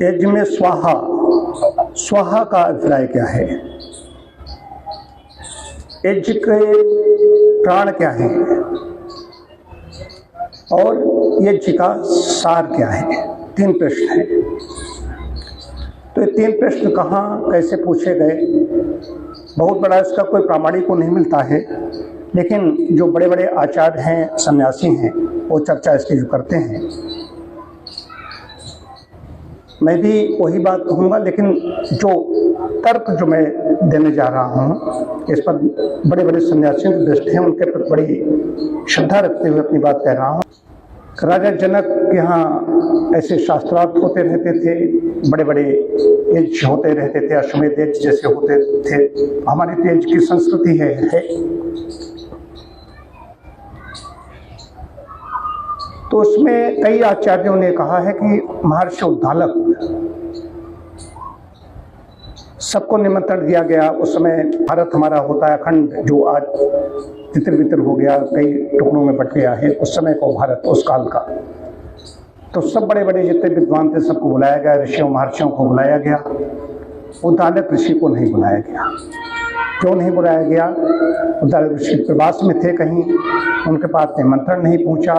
यज्ञ में स्वाहा, स्वाहा का अभिप्राय क्या है? यज्ञ के प्राण क्या है और यज्ञ का सार क्या है? 3 प्रश्न हैं। तो ये 3 प्रश्न कहाँ कैसे पूछे गए, बहुत बड़ा इसका कोई प्रामाणिक को नहीं मिलता है, लेकिन जो बड़े बड़े आचार्य हैं, सन्यासी हैं, वो चर्चा इसकी जो करते हैं। मैं भी वही बात कहूँगा, लेकिन जो तर्क जो मैं देने जा रहा हूँ इस पर बड़े बड़े सन्यासियों की दृष्टि है, उनके प्रति बड़ी श्रद्धा रखते हुए अपनी बात कह रहा हूँ। राजा जनक के यहाँ ऐसे शास्त्रार्थ होते रहते थे, बड़े बड़े यज्ञ होते रहते थे, अश्वमेध यज्ञ जैसे होते थे। हमारी तो यज्ञ की संस्कृति है। तो उसमें कई आचार्यों ने कहा है कि महर्षि उद्दालक सबको निमंत्रण दिया गया। उस समय भारत हमारा होता है अखंड, जो आज तितर बितर हो गया, कई टुकड़ों में बट गया है, उस समय को भारत उस काल का। तो सब बड़े बड़े जितने विद्वान थे सबको बुलाया गया, ऋषियों महर्षियों को बुलाया गया। उद्दालक ऋषि को नहीं बुलाया गया। क्यों नहीं बुलाया गया? उद्दालक ऋषि प्रवास में थे कहीं, उनके पास निमंत्रण नहीं पहुंचा।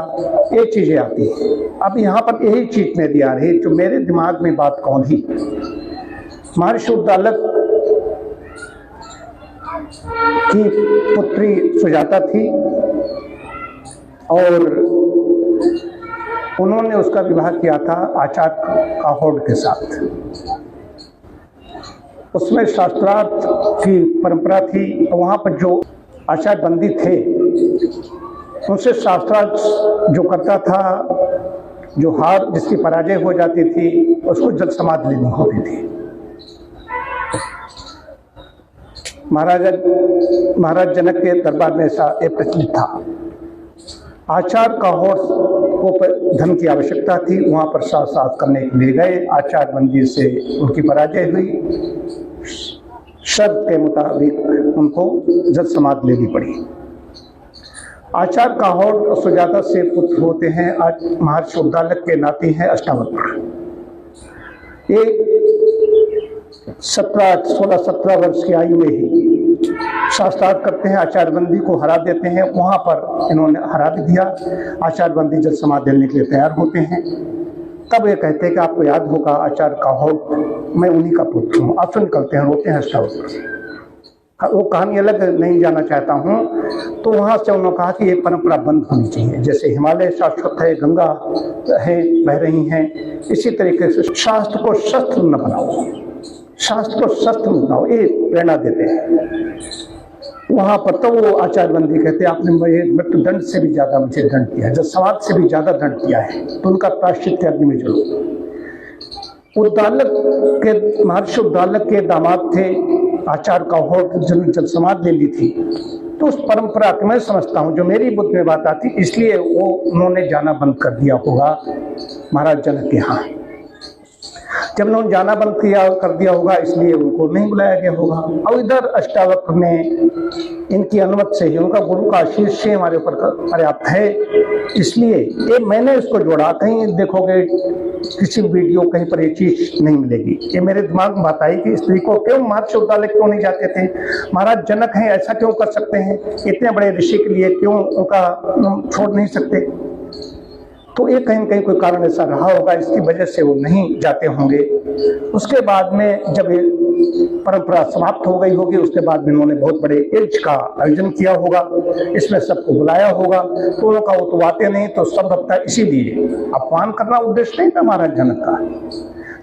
ये चीजें आती हैं। अब यहाँ पर यही चीज मेरी आ रही, जो मेरे दिमाग में बात कौन ही, महर्षि उद्दालक की पुत्री सुजाता थी और उन्होंने उसका विवाह किया था आचार्य काहोड़ के साथ। उसमें शास्त्रार्थ की परंपरा थी। वहाँ पर जो आचार्य बंदी थे उनसे शास्त्रार्थ जो करता था, जो हार जिसकी पराजय हो जाती थी उसको जल समाधि लेनी होती थी। महाराज जनक के दरबार में ऐसा एक प्रचलित था। आचार्य काहोड़ को धन की आवश्यकता थी, वहाँ पर शास्त्रार्थ करने के लिए गए। आचार्य बंदी से उनकी पराजय हुई, शर्त के मुताबिक उनको जल समाधि लेनी पड़ी। आचार्य काहोड़ और सुजाता से पुत्र होते हैं। आज महर्षि उद्दालक के नाती हैं अष्टावक्र। ये 16-17 वर्ष की आयु में ही शास्त्रार्थ करते हैं, आचार्य बंदी को हरा देते हैं। वहां पर इन्होंने हरा भी दिया। आचार्य बंदी जल समाधि लेने के लिए तैयार होते हैं। तब ये कहते हैं कि आपको याद होगा आचार्य काहोड़, मैं उन्हीं का पुत्र हूँ। आप निकलते हैं, रोते हैं अष्टावक्र। वो कहानी अलग नहीं जाना चाहता हूँ। तो वहां से उन्होंने कहा कि ये परंपरा बंद होनी चाहिए। जैसे हिमालय शाश्वत है, गंगा है बह रही हैं, इसी तरीके से शास्त्र को शस्त्र न बनाओ, शास्त्र को शस्त्र न बनाओ, ये प्रेरणा देते हैं वहां पर। तो वो आचार्य बंदी कहते हैं आपने मृत्यु दंड से भी ज्यादा मुझे दंड दिया है, जब समाज से भी ज्यादा दंड दिया है, तो उनका प्रायश्चित अग्नि में जलो। उद्दालक के महर्षि उद्दालक के दामाद थे आचार्य काहोड़, जिन्होंने जल समाधि ले ली थी। तो उस परंपरा को मैं समझता हूँ, जो मेरी बुद्ध में बात आती, इसलिए वो उन्होंने जाना बंद कर दिया होगा महाराज जनक के यहाँ। जब उन्होंने जाना बंद कर दिया होगा, इसलिए उनको नहीं बुलाया गया होगा। और इधर अष्टावक्र ने इनकी अनुमति से ही, उनका गुरु का आशीष से हमारे ऊपर पर्याप्त है, इसलिए ये मैंने इसको जोड़ा। कहीं देखोगे किसी वीडियो कहीं पर ये चीज नहीं मिलेगी। ये मेरे दिमाग में बात आई कि स्त्री को क्यों महर्षि उद्दालक क्यों नहीं जाते थे? महाराज जनक हैं, ऐसा क्यों कर सकते हैं? इतने बड़े ऋषि के लिए क्यों उनका छोड़ नहीं सकते? तो ये कहीं न कहीं कोई कारण ऐसा रहा होगा, इसकी वजह से वो नहीं जाते होंगे। उसके बाद में जब ये परंपरा समाप्त हो गई होगी, उसके बाद में उन्होंने बहुत बड़े यज्ञ का आयोजन किया होगा, इसमें सबको बुलाया होगा। तो उनका वो तो आते नहीं, तो संभवतः इसीलिए अपमान करना उद्देश्य नहीं था महाराज जनक का।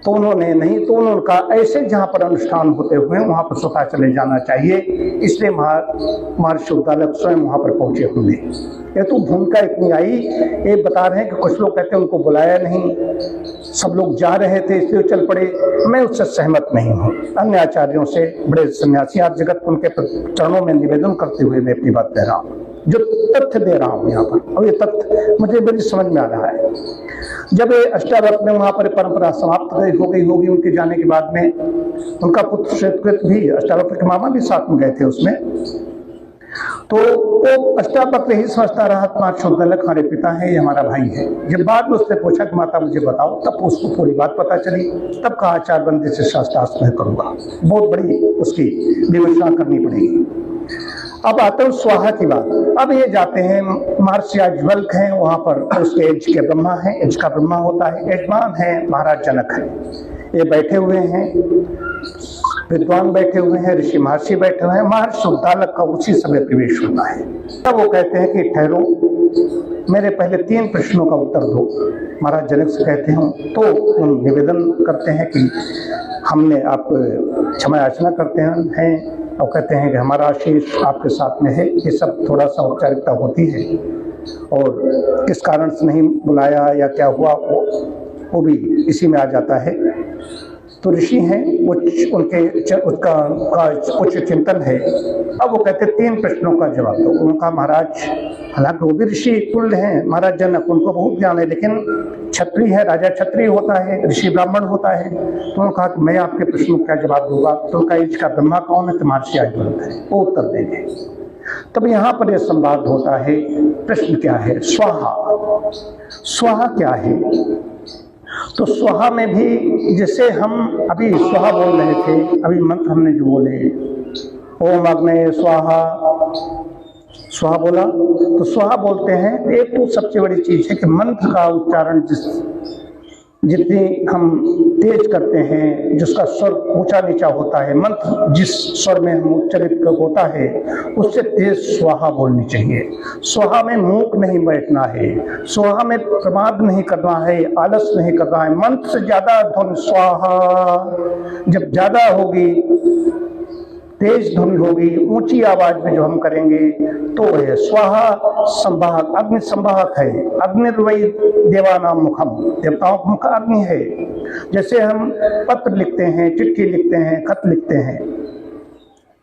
तो उन्होंने नहीं, तो उनका ऐसे जहाँ पर अनुष्ठान होते हुए वहाँ पर स्वतः चले जाना चाहिए, इसलिए महर्षि उद्दालक स्वयं वहाँ पर पहुंचे होंगे। ये तो भूमिका इतनी आई, ये बता रहे हैं कि कुछ लोग कहते हैं उनको बुलाया नहीं, सब लोग जा रहे थे इसलिए चल पड़े। मैं उससे सहमत नहीं हूँ। अन्य आचार्यों से, बड़े सन्यासी आज जगत उनके चरणों में निवेदन करते हुए मैं अपनी बात कह रहा हूँ, जो तथ्य दे रहा हूँ यहाँ पर। और ये तथ्य मुझे मेरी समझ में आ रहा है। जब ये अष्टावक्र में वहाँ पर परंपरा समाप्त हो गई होगी, उनके जाने के बाद में उनका पुत्र श्वेतकृत भी, अष्टावक्र के मामा भी साथ में गए थे उसमें। तो वो अष्टावक्र यही समझता रहा तुम्हारा शुद्धलक हमारे पिता है, ये हमारा भाई है। जब बाद में उसने पूछा कि माता मुझे बताओ, तब उसको पूरी बात पता चली। तब कहा आचार्यवंदी से शास्त्रार्थ मैं करूंगा। बहुत बड़ी उसकी विमर्शा करनी पड़ेगी। अब आते हैं स्वाहा की बात। अब ये जाते हैं महर्षि याज्ञवल्क्य हैं, वहां पर उसके एज के ब्रह्मा है, एज का ब्रह्मा होता है, यजमान है महाराज जनक है। ये बैठे हुए हैं, विद्वान बैठे हुए हैं, ऋषि महर्षि बैठे हुए हैं। महर्षि शुद्धालक का उसी समय प्रवेश होता है। तब वो कहते हैं कि ठहरो, मेरे पहले 3 प्रश्नों का उत्तर दो। महाराज जनक से कहते हैं तो उन निवेदन करते हैं कि हमने आप क्षमा याचना करते हैं और कहते हैं कि हमारा आशीष आपके साथ में है। ये सब थोड़ा सा औपचारिकता होती है और किस कारण से नहीं बुलाया या क्या हुआ वो भी इसी में आ जाता है। तो ऋषि हैं, वो उसका कुछ चिंतन है। अब वो कहते 3 प्रश्नों का जवाब दो। उनका महाराज, हालांकि वो भी ऋषि तुल्य हैं, महाराज जनक, उनको बहुत ज्ञान है, लेकिन क्षत्रिय है, राजा क्षत्रिय होता है, ऋषि ब्राह्मण होता है। तो उन्होंने कहा कि मैं आपके प्रश्नों का जवाब दूंगा। तो उनका इसका ब्रह्मा कौन है? तो महर्षि याज्ञवल्क्य है, वो उत्तर देंगे। तब यहाँ पर यह संवाद होता है। प्रश्न क्या है? स्वाहा। स्वाहा क्या है? तो स्वाहा में भी जैसे हम अभी स्वाहा बोल रहे थे, अभी मंत्र हमने जो बोले ओम अग्ने स्वाहा, स्वाहा बोला, तो स्वाहा बोलते हैं। एक तो सबसे बड़ी चीज है कि मंत्र का उच्चारण जितनी हम तेज करते हैं, जिसका स्वर ऊंचा नीचा होता है, मंत्र जिस स्वर में हम उच्चारित होता है उससे तेज स्वाहा बोलनी चाहिए। स्वाहा में मूक नहीं बैठना है, स्वाहा में प्रमाद नहीं करना है, आलस नहीं करना है। मंत्र से ज्यादा ध्वनि स्वाहा जब ज्यादा होगी, तेज ध्वनि होगी, ऊंची आवाज में जो हम करेंगे तो है स्वाहा संवाहक, अग्नि संवाहक है। अग्निर्वै देवानाम मुखम, देवताओं का मुख अग्नि है। जैसे हम पत्र लिखते हैं, चिट्ठी लिखते हैं, खत लिखते हैं,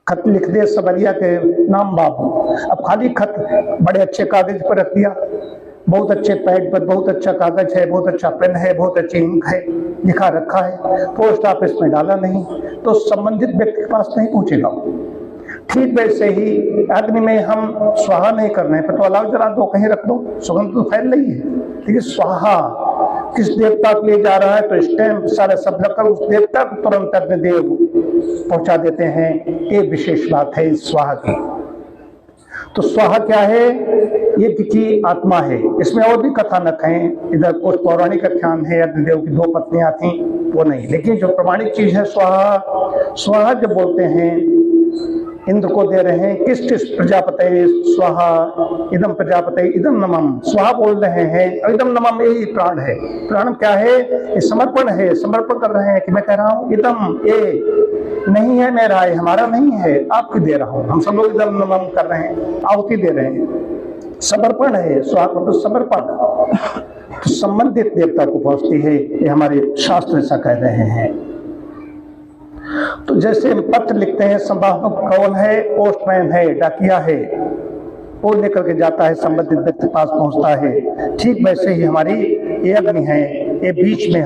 खत लिख दे सबरिया के नाम बाबू। अब खाली खत बड़े अच्छे कागज पर रख दिया, बहुत अच्छे पैड पर, बहुत अच्छा कागज है, बहुत अच्छा पेन है, बहुत अच्छी इंक है, लिखा रखा है, पोस्ट ऑफिस में डाला नहीं तो संबंधित व्यक्ति के पास नहीं पहुंचेगा। ठीक वैसे ही अग्नि में हम स्वाहा नहीं कर रहे हैं, तो अलाव जला दो, कहीं रख दो, सुगंध तो फैल रही है। लेकिन स्वाहा किस देवता को ले जा रहा है तो स्टैम्प सारे सब रखकर उस देवता को तुरंत अग्निदेव पहुंचा देते हैं। ये विशेष बात है स्वाहा की। तो स्वाहा क्या है? ये की आत्मा है। इसमें और भी कथानक हैं, इधर कुछ पौराणिक आख्यान है, अग्निदेव की 2 पत्नियां थीं, वो नहीं, लेकिन जो प्रमाणिक चीज है स्वाहा। स्वाहा जब बोलते हैं इंद्र को दे रहे हैं, किस किस प्रजापते स्वाहा, इदम प्रजापते इदम नमम, स्वाहा बोल रहे हैं। इदम नमम यही प्राण है। प्राण क्या है? ये समर्पण है, समर्पण कर रहे हैं कि मैं कह रहा हूँ इदम, ये नहीं है मेरा, ये हमारा नहीं है, आपको दे रहा हूँ। हम सब लोग इदम नमम कर रहे हैं, आहुति दे रहे हैं, समर्पण है। स्वाहा तो समर्पण तो संबंधित देवता को पहुंचती है, ये हमारे शास्त्र ऐसा कह रहे हैं। तो जैसे हम पत्र लिखते हैं, संवाहक कौन है? पोस्टमैन है, डाकिया है, वो लेकर के जाता है, संबंधित व्यक्ति के पास पहुंचता है। ठीक वैसे ही हमारी ये अग्नि है, ये बीच में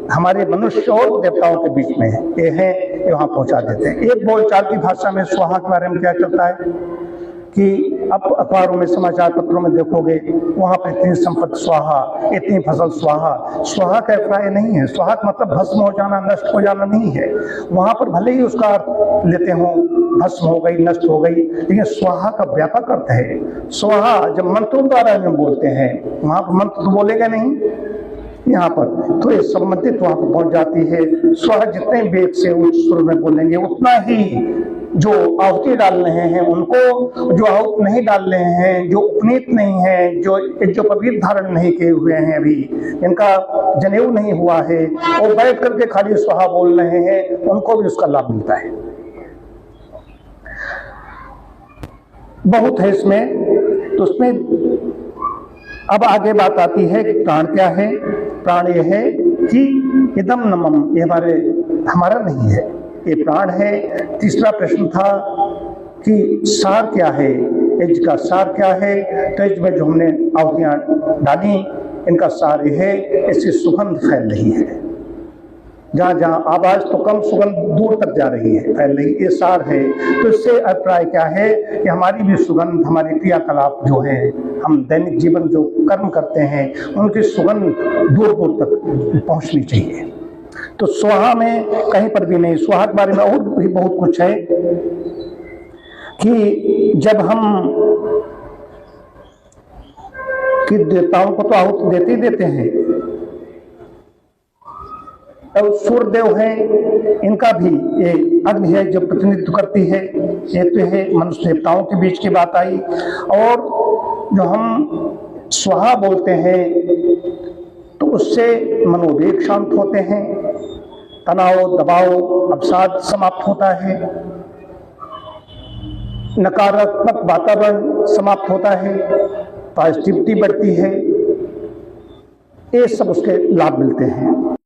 हमारे मनुष्य और देवताओं के बीच में ये है, ये वहां पहुंचा देते हैं। एक बोलचाल की भाषा में स्वाहा के बारे में क्या चलता है कि अब अखबारों में, समाचार पत्रों में देखोगे, वहां पर इतनी संपत्ति स्वाहा, इतनी फसल स्वाहा। स्वाहा का अभिप्राय नहीं है, स्वाहा का मतलब भस्म हो जाना, नष्ट हो जाना नहीं है। वहां पर भले ही उसका अर्थ लेते हो भस्म हो गई, नष्ट हो गई, लेकिन स्वाहा का व्यापक अर्थ है। स्वाहा जब मंत्रों द्वारा हम बोलते हैं, वहां पर मंत्र तो बोलेगा नहीं, यहाँ पर तो ये संबंधित वहां पर पहुंच जाती है। स्वाहा जितने वेग से उच्च सुर में बोलेंगे उतना ही जो आहुति डाल रहे हैं उनको, जो आहुति नहीं डाल रहे हैं, जो उपनीत नहीं है, जो पवित्र धारण नहीं किए हुए हैं, अभी इनका जनेऊ नहीं हुआ है, वो बैठ करके खाली स्वाहा बोल रहे हैं, उनको भी उसका लाभ मिलता है। बहुत है इसमें। तो उसमें अब आगे बात आती है कि प्राण क्या है। प्राण ये है कि इदम नमम, ये हमारा नहीं है, ये प्राण है। तीसरा प्रश्न था कि सार क्या है, यज्ञ का सार क्या है। तो यज्ञ में जो हमने आहुतियां डाली, इनका सार ये है, इससे सुगंध फैल रही है। जहाँ जहाँ आवाज तो कम, सुगंध दूर तक जा रही है, फैल रही, ये सार है। तो इससे अभिप्राय क्या है कि हमारी भी सुगंध, हमारे क्रियाकलाप जो है, हम दैनिक जीवन जो कर्म करते हैं, उनकी सुगंध दूर दूर तक पहुंचनी चाहिए। तो स्वाहा में कहीं पर भी नहीं, स्वाहा के बारे में और भी बहुत कुछ है कि जब हम कि देवताओं को तो आहुति देते ही देते हैं, और सूर्यदेव हैं, इनका भी ये अग्नि है जो प्रतिनिधित्व करती है। ये तो है मनुष्य देवताओं के बीच की बात आई। और जो हम स्वाहा बोलते हैं तो उससे मनोवेग शांत होते हैं, तनाव दबाव अवसाद समाप्त होता है, नकारात्मक वातावरण समाप्त होता है, पॉजिटिविटी बढ़ती है, ये सब उसके लाभ मिलते हैं।